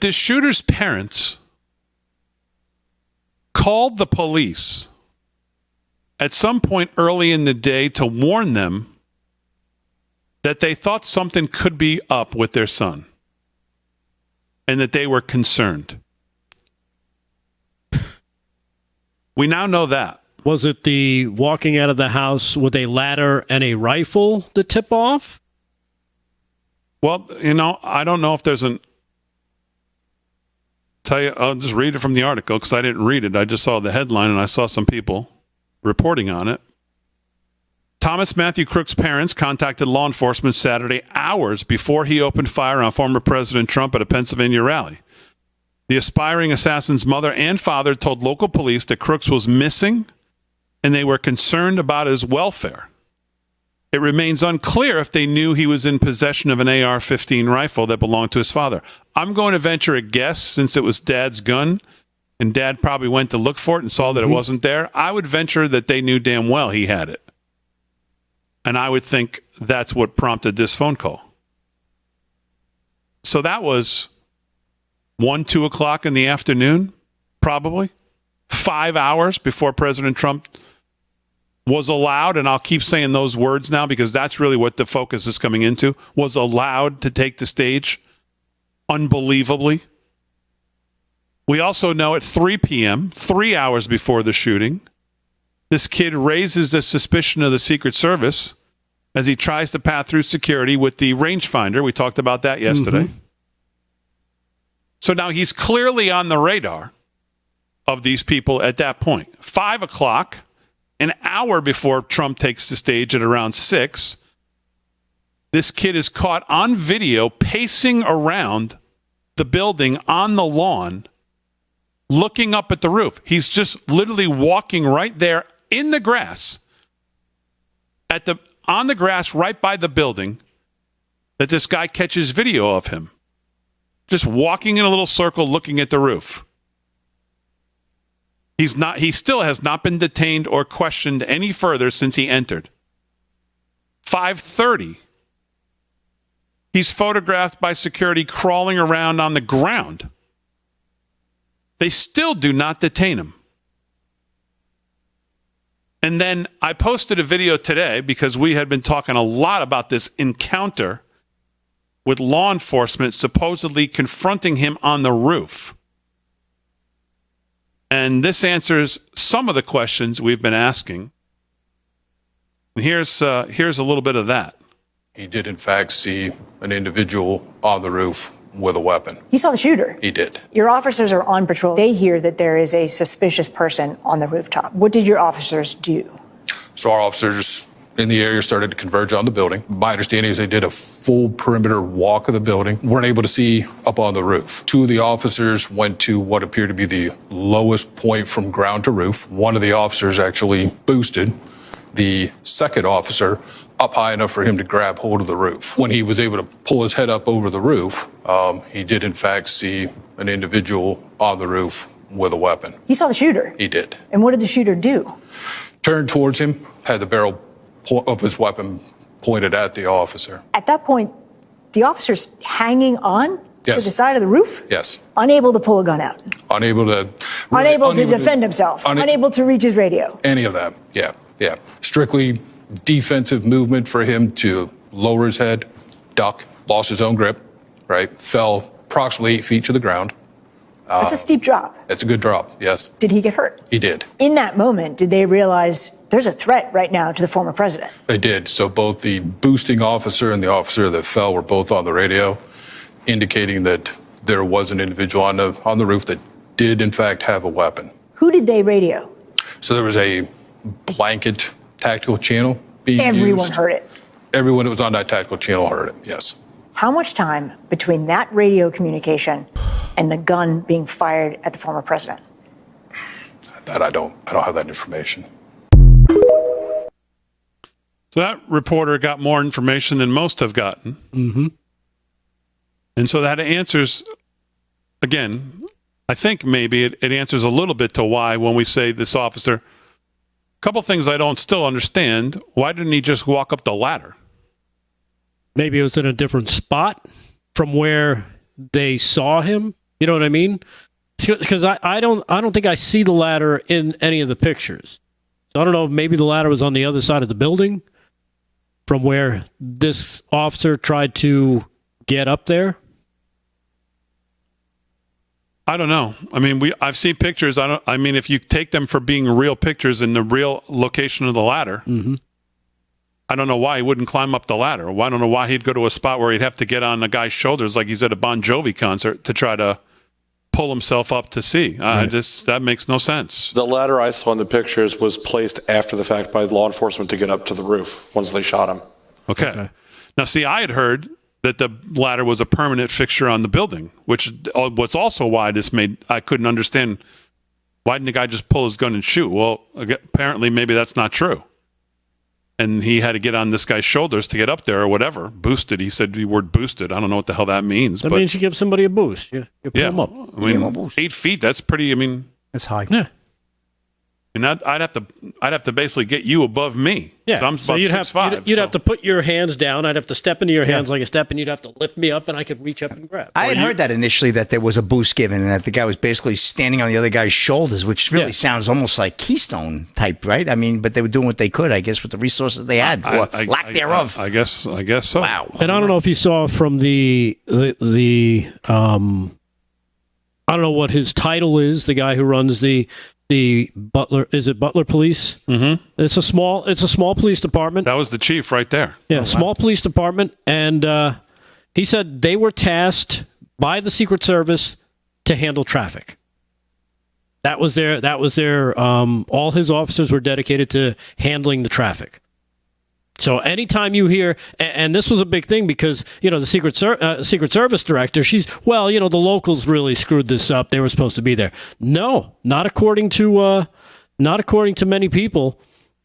The shooter's parents called the police at some point early in the day to warn them that they thought something could be up with their son and that they were concerned. We now know that. Was it the walking out of the house with a ladder and a rifle the tip off? Well, I don't know if there's I'll just read it from the article because I didn't read it. I just saw the headline and I saw some people reporting on it. Thomas Matthew Crook's parents contacted law enforcement Saturday, hours before he opened fire on former President Trump at a Pennsylvania rally. The aspiring assassin's mother and father told local police that Crooks was missing and they were concerned about his welfare. It remains unclear if they knew he was in possession of an AR-15 rifle that belonged to his father. I'm going to venture a guess, since it was Dad's gun, and Dad probably went to look for it and saw that it wasn't there. I would venture that they knew damn well he had it. And I would think that's what prompted this phone call. So that was 1, 2 o'clock in the afternoon, probably 5 hours before President Trump was allowed, and I'll keep saying those words now because that's really what the focus is coming into, was allowed to take the stage unbelievably. We also know at 3 p.m., 3 hours before the shooting, this kid raises the suspicion of the Secret Service as he tries to pass through security with the rangefinder. We talked about that yesterday. So now he's clearly on the radar of these people at that point. 5 o'clock, an hour before Trump takes the stage at around 6, this kid is caught on video pacing around the building on the lawn, looking up at the roof. He's just literally walking right there in the grass, on the grass right by the building, that this guy catches video of him, just walking in a little circle looking at the roof. He still has not been detained or questioned any further since he entered. 5:30. He's photographed by security crawling around on the ground. They still do not detain him. And then I posted a video today because we had been talking a lot about this encounter with law enforcement supposedly confronting him on the roof. And this answers some of the questions we've been asking. And here's a little bit of that. He did, in fact, see an individual on the roof with a weapon. He saw the shooter? He did. Your officers are on patrol. They hear that there is a suspicious person on the rooftop. What did your officers do? So our officers in the area started to converge on the building. My understanding is they did a full perimeter walk of the building. Weren't able to see up on the roof. 2 of the officers went to what appeared to be the lowest point from ground to roof. One of the officers actually boosted the second officer up high enough for him to grab hold of the roof. When he was able to pull his head up over the roof, he did in fact see an individual on the roof with a weapon. He saw the shooter? He did. And what did the shooter do? Turned towards him, had the barrel of his weapon pointed at the officer. At that point, the officer's hanging on to the side of the roof? Yes. Unable to pull a gun out? Unable to defend himself? Unable to reach his radio? Any of that, yeah. Strictly defensive movement for him to lower his head, duck, lost his own grip, right? Fell approximately 8 feet to the ground. That's a steep drop. It's a good drop, yes. Did he get hurt? He did. In that moment, did they realize there's a threat right now to the former president? They did. So both the boosting officer and the officer that fell were both on the radio, indicating that there was an individual on the roof that did, in fact, have a weapon. Who did they radio? So there was a blanket tactical channel being used. Everyone heard it? Everyone that was on that tactical channel heard it, yes. How much time between that radio communication and the gun being fired at the former president? That I don't have that information. So that reporter got more information than most have gotten. Mm-hmm. And so that answers, again, I think maybe it answers a little bit to why when we say this officer, a couple things I don't still understand. Why didn't he just walk up the ladder? Maybe it was in a different spot from where they saw him. You know what I mean? Because I don't think I see the ladder in any of the pictures. So I don't know. Maybe the ladder was on the other side of the building from where this officer tried to get up there. I don't know. I mean, I've seen pictures. I mean, if you take them for being real pictures in the real location of the ladder, I don't know why he wouldn't climb up the ladder. I don't know why he'd go to a spot where he'd have to get on a guy's shoulders like he's at a Bon Jovi concert to try to pull himself up to see. That makes no sense. The ladder I saw in the pictures was placed after the fact by law enforcement to get up to the roof once they shot him. Okay. Now, see, I had heard that the ladder was a permanent fixture on the building, which was also why I couldn't understand, why didn't the guy just pull his gun and shoot? Well, apparently maybe that's not true. And he had to get on this guy's shoulders to get up there or whatever. Boosted. He said the word boosted. I don't know what the hell that means. That means you give somebody a boost. You pull them up. I mean, 8 feet, that's pretty, That's high. Yeah. And I'd have to basically get you above me. Yeah. So I'm about you'd 6'5". You'd have to put your hands down. I'd have to step into your hands like a step, and you'd have to lift me up, and I could reach up and grab. I had heard that initially, that there was a boost given and that the guy was basically standing on the other guy's shoulders, which really sounds almost like Keystone type, right? I mean, but they were doing what they could, I guess, with the resources they had, or lack thereof. I guess so. Wow. And I don't know if you saw from the I don't know what his title is, the guy who runs the Butler, is it Butler Police? Mm-hmm. It's a small police department. That was the chief right there. Yeah, small police department, and he said they were tasked by the Secret Service to handle traffic. That was their all his officers were dedicated to handling the traffic. So anytime you hear, and this was a big thing because, the Secret Service director, the locals really screwed this up. They were supposed to be there. No, not according to many people.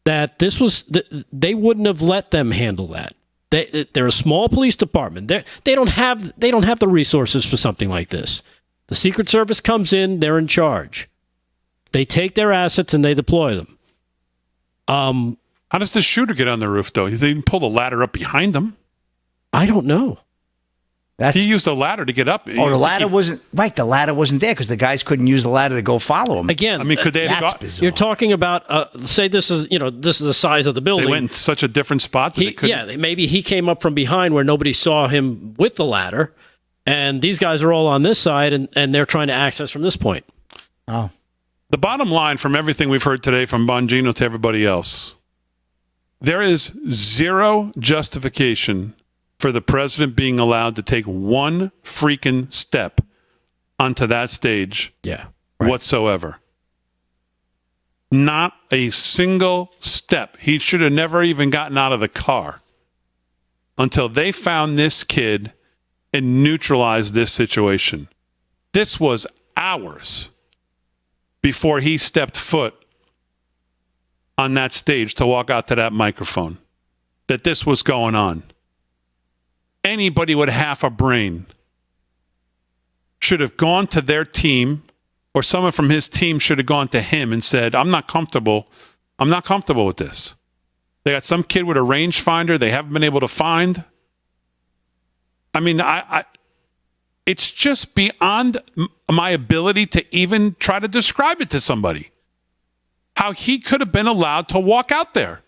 That this was, they wouldn't have let them handle that. They're a small police department. They don't have the resources for something like this. The Secret Service comes in, they're in charge. They take their assets and they deploy them. How does the shooter get on the roof, though? He didn't pull the ladder up behind him. I don't know. He used a ladder to get up. The ladder wasn't right. The ladder wasn't there because the guys couldn't use the ladder to go follow him. Again, I mean, could they have That's got? bizarre. you're talking about say this is the size of the building. They went in such a different spot that they couldn't. Maybe he came up from behind where nobody saw him with the ladder, and these guys are all on this side, and they're trying to access from this point. Oh, The bottom line from everything we've heard today, from Bongino to everybody else, there is zero justification for the president being allowed to take one freaking step onto that stage whatsoever. Not a single step. He should have never even gotten out of the car until they found this kid and neutralized this situation. This was hours before he stepped foot on that stage to walk out to that microphone, that this was going on. Anybody with half a brain should have gone to their team, or someone from his team should have gone to him and said, I'm not comfortable with this. They got some kid with a rangefinder they haven't been able to find. I mean, it's just beyond my ability to even try to describe it to somebody. How he could have been allowed to walk out there.